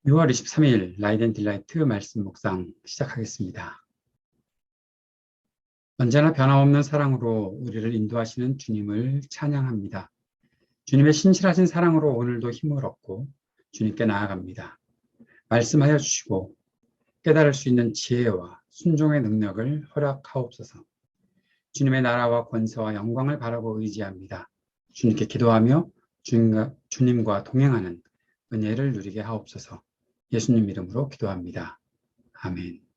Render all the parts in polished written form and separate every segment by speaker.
Speaker 1: 6월 23일 라이트 딜라이트 말씀 묵상 시작하겠습니다. 언제나 변함없는 사랑으로 우리를 인도하시는 주님을 찬양합니다. 주님의 신실하신 사랑으로 오늘도 힘을 얻고 주님께 나아갑니다. 말씀하여 주시고 깨달을 수 있는 지혜와 순종의 능력을 허락하옵소서. 주님의 나라와 권세와 영광을 바라고 의지합니다. 주님께 기도하며 주님과 동행하는 은혜를 누리게 하옵소서. 예수님 이름으로 기도합니다. 아멘.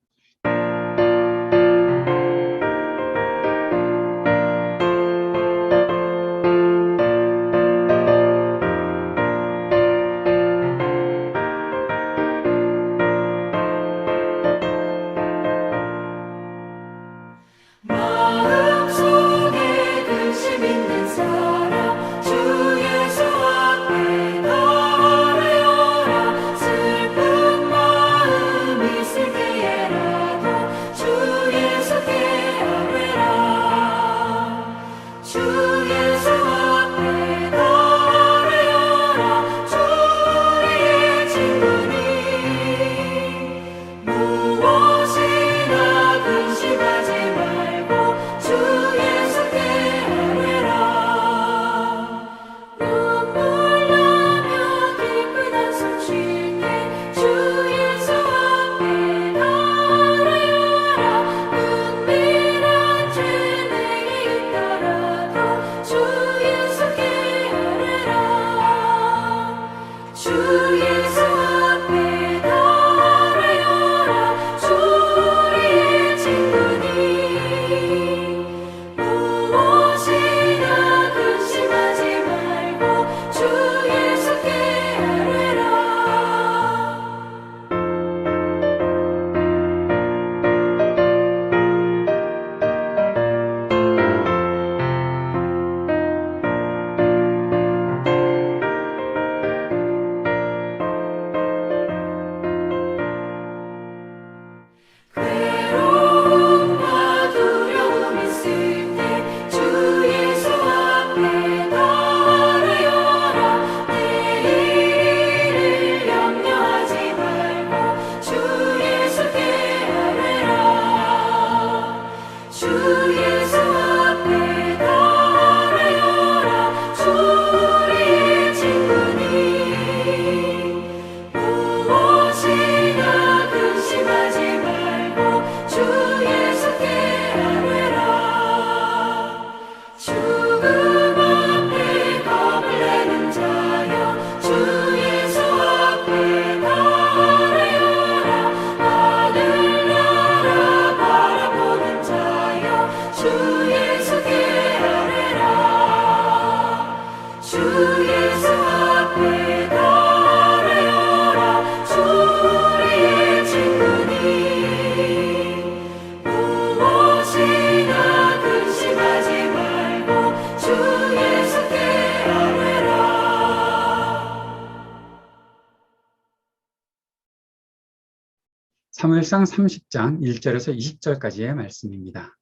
Speaker 1: 사무엘상 30장 1절에서 20절까지의 말씀입니다.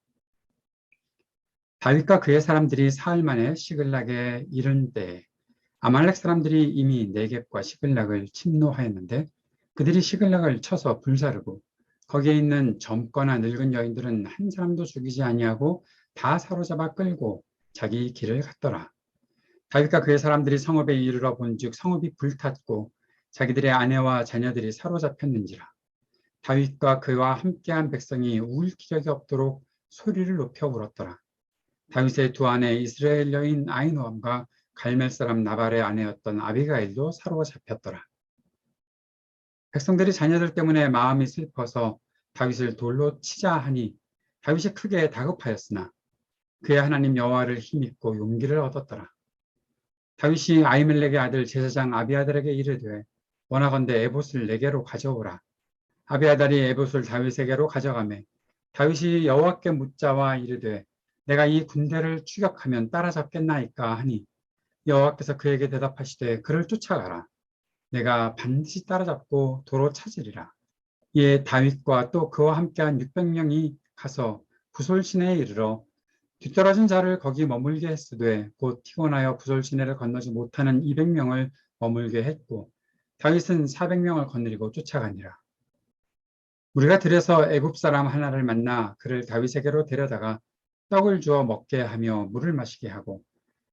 Speaker 1: 다윗과 그의 사람들이 사흘 만에 시글락에 이른 때에 아말렉 사람들이 이미 네겝과 시글락을 침노하였는데 그들이 시글락을 쳐서 불사르고 거기에 있는 젊거나 늙은 여인들은 한 사람도 죽이지 아니하고 다 사로잡아 끌고 자기 길을 갔더라. 다윗과 그의 사람들이 성읍에 이르러 본즉 성읍이 불탔고 자기들의 아내와 자녀들이 사로잡혔는지라. 다윗과 그와 함께한 백성이 울 기력이 없도록 소리를 높여 울었더라. 다윗의 두 아내 이스라엘 여인 아히노암과 갈멜 사람 나발의 아내였던 아비가일도 사로잡혔더라. 백성들이 자녀들 때문에 마음이 슬퍼서 다윗을 돌로 치자 하니 다윗이 크게 다급하였으나 그의 하나님 여호와를 힘입고 용기를 얻었더라. 다윗이 아히멜렉의 아들 제사장 아비아달에게 이르되 원하건대 에봇을 내게로 가져오라. 아비아달이 에봇을 다윗에게로 가져가매 다윗이 여호와께 묻자와 이르되 내가 이 군대를 추격하면 따라잡겠나이까 하니 여호와께서 그에게 대답하시되 그를 쫓아가라. 내가 반드시 따라잡고 도로 찾으리라. 이에 다윗과 또 그와 함께한 600명이 가서 부솔 시내에 이르러 뒤떨어진 자를 거기 머물게 했으되 곧 피곤하여 부솔 시내를 건너지 못하는 200명을 머물게 했고 다윗은 400명을 거느리고 쫓아가니라. 우리가 들에서 애굽 사람 하나를 만나 그를 다윗에게로 데려다가 떡을 주어 먹게 하며 물을 마시게 하고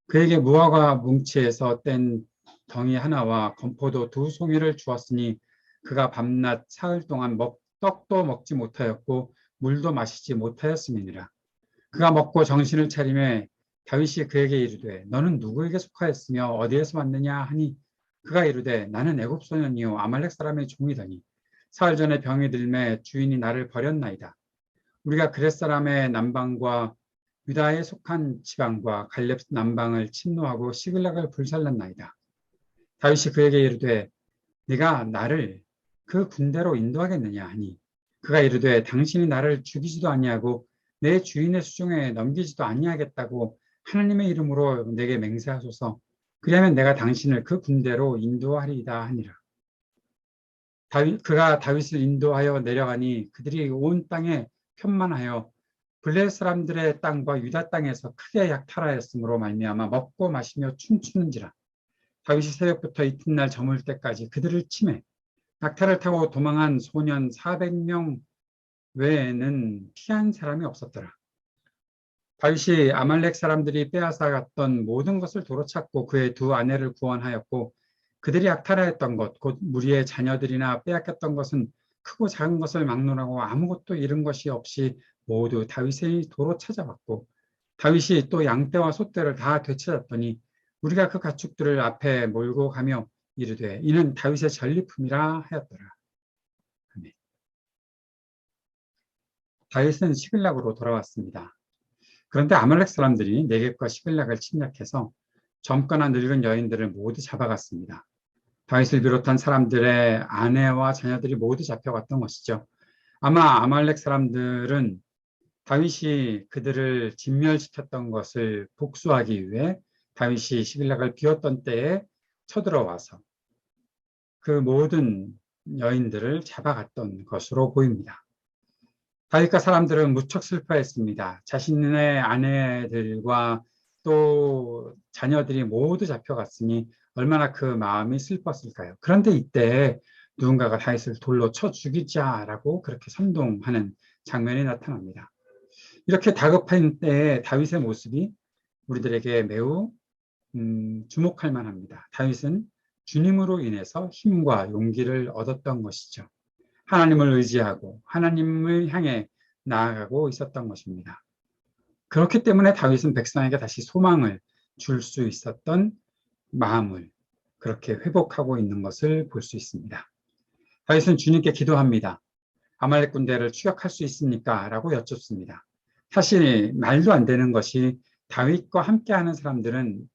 Speaker 1: 그에게 무화과 뭉치에서 뗀 덩이 하나와 건포도 2송이를 주었으니 그가 밤낮 사흘 동안 떡도 먹지 못하였고 물도 마시지 못하였음이니라. 그가 먹고 정신을 차리매 다윗이 그에게 이르되 너는 누구에게 속하였으며 어디에서 왔느냐 하니 그가 이르되 나는 애굽 소년이요 아말렉 사람의 종이더니 사흘 전에 병이 들매 주인이 나를 버렸나이다. 우리가 그렛 사람의 남방과 유다에 속한 지방과 갈렙 남방을 침노하고 시글락을 불살랐나이다. 다윗이 그에게 이르되 네가 나를 그 군대로 인도하겠느냐 하니 그가 이르되 당신이 나를 죽이지도 아니하고 내 주인의 수중에 넘기지도 아니하겠다고 하나님의 이름으로 내게 맹세하소서. 그리하면 내가 당신을 그 군대로 인도하리이다 하니라. 그가 다윗을 인도하여 내려가니 그들이 온 땅에 편만하여 블레 사람들의 땅과 유다 땅에서 크게 약탈하였으므로 말미암아 먹고 마시며 춤추는지라. 다윗이 새벽부터 이튿날 저물 때까지 그들을 치매 낙타를 타고 도망한 소년 400명 외에는 피한 사람이 없었더라. 다윗이 아말렉 사람들이 빼앗아갔던 모든 것을 도로찾고 그의 2 아내를 구원하였고 그들이 약탈하였던 것, 곧 무리의 자녀들이나 빼앗겼던 것은 크고 작은 것을 막론하고 아무것도 잃은 것이 없이 모두 다윗의 도로 찾아왔고 다윗이 또 양떼와 소떼를 다 되찾았더니 우리가 그 가축들을 앞에 몰고 가며 이르되 이는 다윗의 전리품이라 하였더라. 아멘. 다윗은 시글락으로 돌아왔습니다. 그런데 아말렉 사람들이 네겝과 시글락을 침략해서 젊거나 늙은 여인들을 모두 잡아갔습니다. 다윗을 비롯한 사람들의 아내와 자녀들이 모두 잡혀갔던 것이죠. 아마 아말렉 사람들은 다윗이 그들을 진멸시켰던 것을 복수하기 위해 다윗이 시글락을 비웠던 때에 쳐들어와서 그 모든 여인들을 잡아갔던 것으로 보입니다. 다윗과 사람들은 무척 슬퍼했습니다. 자신의 아내들과 또 자녀들이 모두 잡혀갔으니 얼마나 그 마음이 슬펐을까요? 그런데 이때 누군가가 다윗을 돌로 쳐 죽이자라고 그렇게 선동하는 장면이 나타납니다. 이렇게 다급한 때에 다윗의 모습이 우리들에게 매우 주목할 만합니다. 다윗은 주님으로 인해서 힘과 용기를 얻었던 것이죠. 하나님을 의지하고 하나님을 향해 나아가고 있었던 것입니다. 그렇기 때문에 다윗은 백성에게 다시 소망을 줄 수 있었던 마음을 그렇게 회복하고 있는 것을 볼 수 있습니다. 다윗은 주님께 기도합니다. 아말렉 군대를 추격할 수 있습니까? 라고 여쭙습니다. 사실 말도 안 되는 것이 다윗과 함께하는 사람들은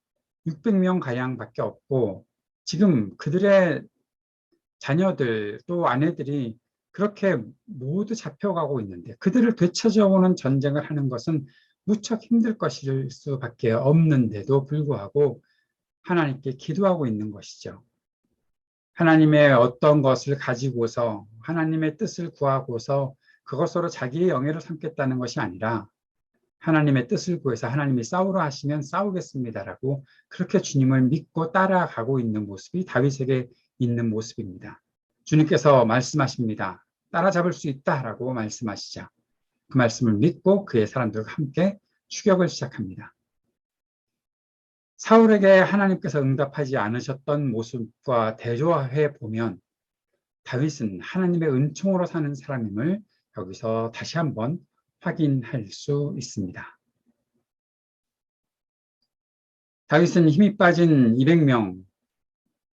Speaker 1: 600명 가량밖에 없고 지금 그들의 자녀들 또 아내들이 그렇게 모두 잡혀가고 있는데 그들을 되찾아오는 전쟁을 하는 것은 무척 힘들 것일 수밖에 없는데도 불구하고 하나님께 기도하고 있는 것이죠. 하나님의 어떤 것을 가지고서 하나님의 뜻을 구하고서 그것으로 자기의 영예를 삼겠다는 것이 아니라 하나님의 뜻을 구해서 하나님이 싸우라 하시면 싸우겠습니다라고 그렇게 주님을 믿고 따라가고 있는 모습이 다윗에게 있는 모습입니다. 주님께서 말씀하십니다. 따라잡을 수 있다라고 말씀하시자 그 말씀을 믿고 그의 사람들과 함께 추격을 시작합니다. 사울에게 하나님께서 응답하지 않으셨던 모습과 대조해 보면 다윗은 하나님의 은총으로 사는 사람임을 여기서 다시 한번 확인할 수 있습니다. 다윗은 힘이 빠진 200명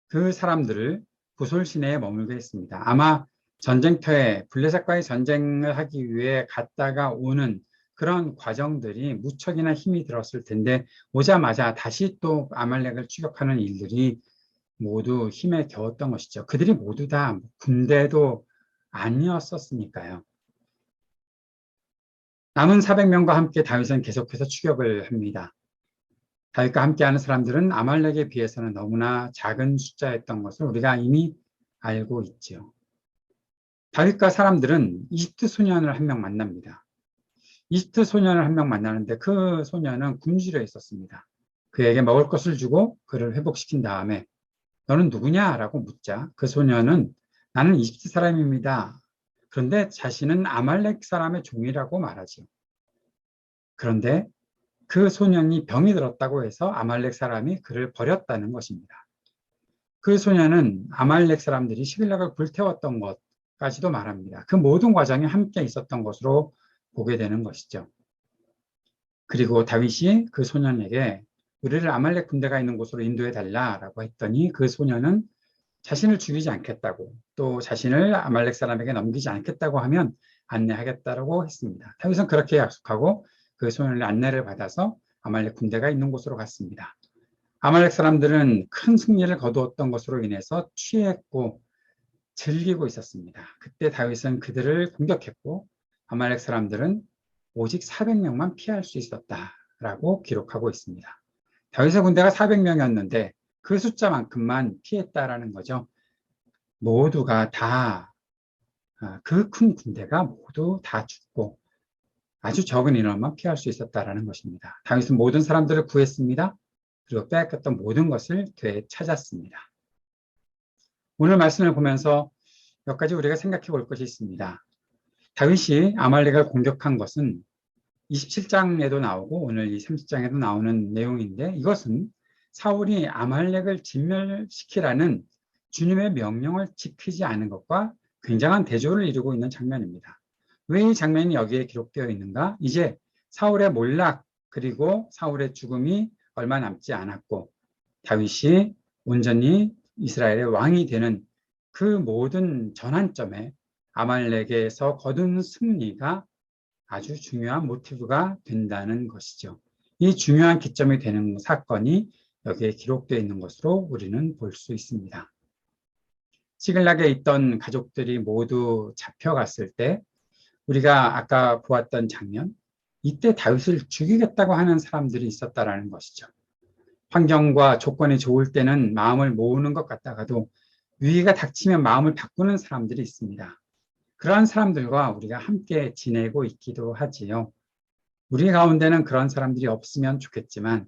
Speaker 1: 그 사람들을 부솔 시내에 머물게 했습니다. 아마 전쟁터에 블레셋과의 전쟁을 하기 위해 갔다가 오는 그런 과정들이 무척이나 힘이 들었을 텐데 오자마자 다시 또 아말렉을 추격하는 일들이 모두 힘에 겨웠던 것이죠. 그들이 모두 다 군대도 아니었었으니까요. 남은 400명과 함께 다윗은 계속해서 추격을 합니다. 다윗과 함께하는 사람들은 아말렉에 비해서는 너무나 작은 숫자였던 것을 우리가 이미 알고 있죠. 다윗과 사람들은 이집트 소년을 한 명 만납니다. 이집트 소년을 한 명 만나는데 그 소년은 굶주려 있었습니다. 그에게 먹을 것을 주고 그를 회복시킨 다음에 너는 누구냐? 라고 묻자 그 소년은 나는 이집트 사람입니다. 그런데 자신은 아말렉 사람의 종이라고 말하죠. 그런데 그 소년이 병이 들었다고 해서 아말렉 사람이 그를 버렸다는 것입니다. 그 소년은 아말렉 사람들이 시글락을 불태웠던 것까지도 말합니다. 그 모든 과정이 함께 있었던 것으로 보게 되는 것이죠. 그리고 다윗이 그 소년에게 우리를 아말렉 군대가 있는 곳으로 인도해 달라라고 했더니 그 소년은 자신을 죽이지 않겠다고 또 자신을 아말렉 사람에게 넘기지 않겠다고 하면 안내하겠다고 했습니다. 다윗은 그렇게 약속하고 그 소년의 안내를 받아서 아말렉 군대가 있는 곳으로 갔습니다. 아말렉 사람들은 큰 승리를 거두었던 것으로 인해서 취했고 즐기고 있었습니다. 그때 다윗은 그들을 공격했고 아말렉 사람들은 오직 400명만 피할 수 있었다라고 기록하고 있습니다. 다윗의 군대가 400명이었는데 그 숫자만큼만 피했다라는 거죠. 모두가 다, 그 큰 군대가 모두 다 죽고 아주 적은 인원만 피할 수 있었다라는 것입니다. 다윗은 모든 사람들을 구했습니다. 그리고 빼앗겼던 모든 것을 되찾았습니다. 오늘 말씀을 보면서 몇 가지 우리가 생각해 볼 것이 있습니다. 다윗이 아말렉을 공격한 것은 27장에도 나오고 오늘 이 30장에도 나오는 내용인데 이것은 사울이 아말렉을 진멸시키라는 주님의 명령을 지키지 않은 것과 굉장한 대조를 이루고 있는 장면입니다. 왜 이 장면이 여기에 기록되어 있는가? 이제 사울의 몰락 그리고 사울의 죽음이 얼마 남지 않았고 다윗이 온전히 이스라엘의 왕이 되는 그 모든 전환점에 아말렉에서 거둔 승리가 아주 중요한 모티브가 된다는 것이죠. 이 중요한 기점이 되는 사건이 여기에 기록되어 있는 것으로 우리는 볼 수 있습니다. 시글락에 있던 가족들이 모두 잡혀갔을 때 우리가 아까 보았던 장면, 이때 다윗을 죽이겠다고 하는 사람들이 있었다라는 것이죠. 환경과 조건이 좋을 때는 마음을 모으는 것 같다가도 위기가 닥치면 마음을 바꾸는 사람들이 있습니다. 그러한 사람들과 우리가 함께 지내고 있기도 하지요. 우리 가운데는 그런 사람들이 없으면 좋겠지만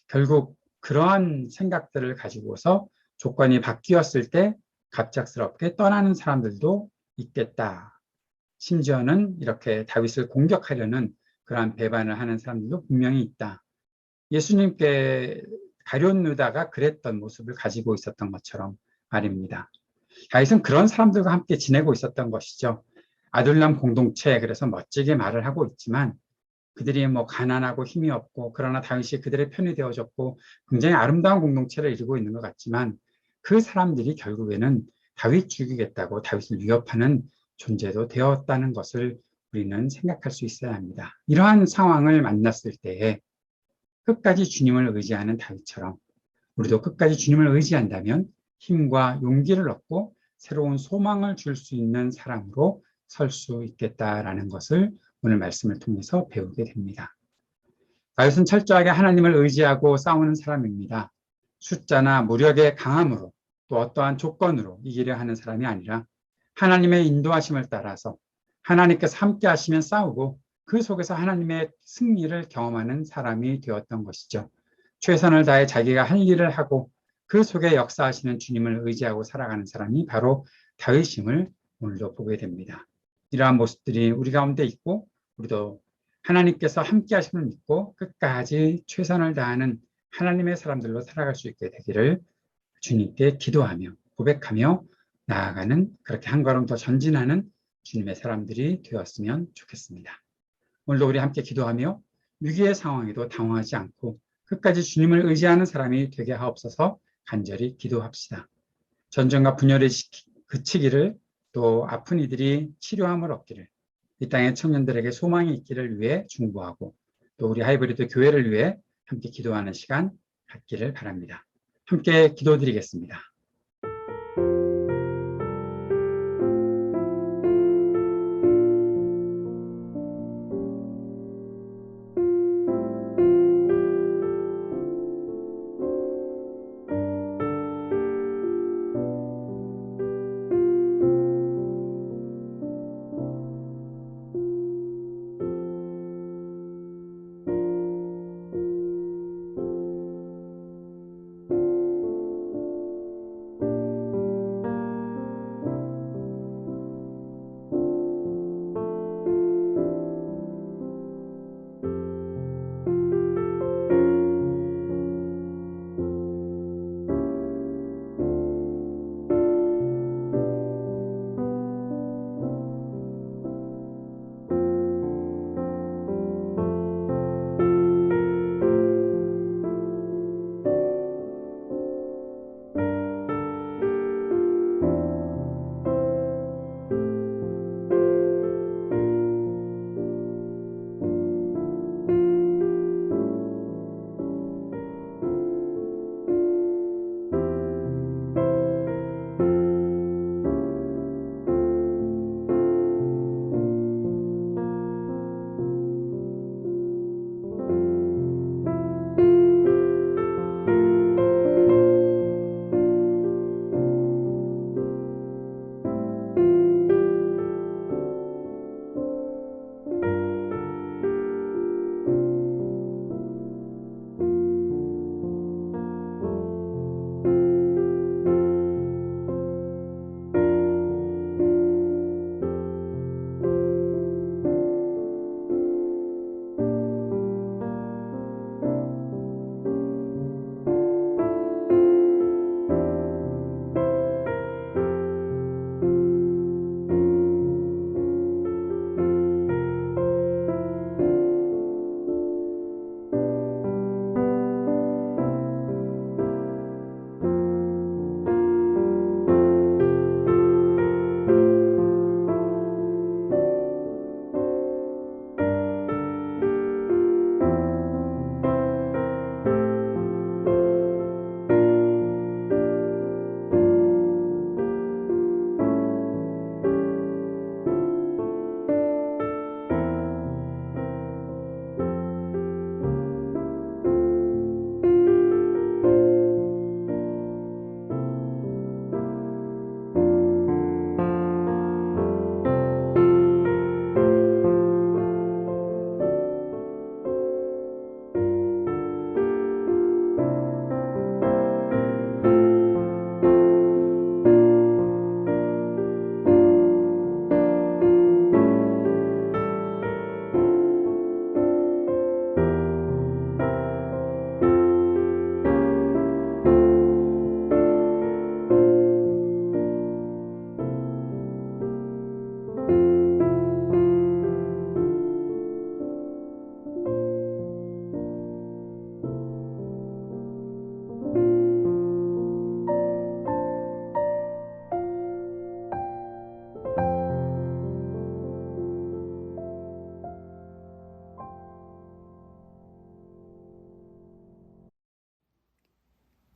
Speaker 1: 결국 그러한 생각들을 가지고서 조건이 바뀌었을 때 갑작스럽게 떠나는 사람들도 있겠다. 심지어는 이렇게 다윗을 공격하려는 그러한 배반을 하는 사람들도 분명히 있다. 예수님께 가룟 유다가 그랬던 모습을 가지고 있었던 것처럼 말입니다. 다윗은 그런 사람들과 함께 지내고 있었던 것이죠. 아둘람 공동체, 그래서 멋지게 말을 하고 있지만 그들이 뭐 가난하고 힘이 없고 그러나 다윗이 그들의 편이 되어줬고 굉장히 아름다운 공동체를 이루고 있는 것 같지만 그 사람들이 결국에는 다윗 죽이겠다고 다윗을 위협하는 존재도 되었다는 것을 우리는 생각할 수 있어야 합니다. 이러한 상황을 만났을 때에 끝까지 주님을 의지하는 다윗처럼 우리도 끝까지 주님을 의지한다면 힘과 용기를 얻고 새로운 소망을 줄 수 있는 사람으로 설 수 있겠다라는 것을 오늘 말씀을 통해서 배우게 됩니다. 다윗은 철저하게 하나님을 의지하고 싸우는 사람입니다. 숫자나 무력의 강함으로 또 어떠한 조건으로 이기려 하는 사람이 아니라 하나님의 인도하심을 따라서 하나님께서 함께 하시면 싸우고 그 속에서 하나님의 승리를 경험하는 사람이 되었던 것이죠. 최선을 다해 자기가 할 일을 하고 그 속에 역사하시는 주님을 의지하고 살아가는 사람이 바로 다윗임을 오늘도 보게 됩니다. 이러한 모습들이 우리 가운데 있고 우리도 하나님께서 함께 하심을 믿고 끝까지 최선을 다하는 하나님의 사람들로 살아갈 수 있게 되기를 주님께 기도하며 고백하며 나아가는 그렇게 한 걸음 더 전진하는 주님의 사람들이 되었으면 좋겠습니다. 오늘도 우리 함께 기도하며 위기의 상황에도 당황하지 않고 끝까지 주님을 의지하는 사람이 되게 하옵소서 간절히 기도합시다. 전쟁과 분열이 그치기를 또 아픈 이들이 치료함을 얻기를 이 땅의 청년들에게 소망이 있기를 위해 중보하고 또 우리 하이브리드 교회를 위해 함께 기도하는 시간 갖기를 바랍니다. 함께 기도드리겠습니다.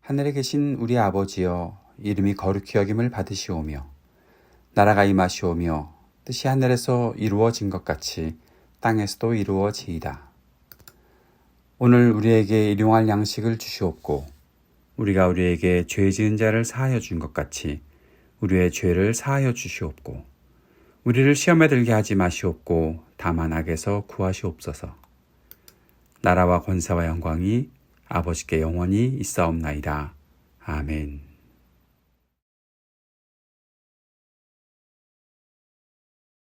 Speaker 2: 하늘에 계신 우리 아버지여, 이름이 거룩히 여김을 받으시오며 나라가 임하시오며 뜻이 하늘에서 이루어진 것 같이 땅에서도 이루어지이다. 오늘 우리에게 일용할 양식을 주시옵고 우리가 우리에게 죄 지은 자를 사하여 준 것 같이 우리의 죄를 사하여 주시옵고 우리를 시험에 들게 하지 마시옵고 다만 악에서 구하시옵소서. 나라와 권세와 영광이 아버지께 영원히 있사옵나이다. 아멘.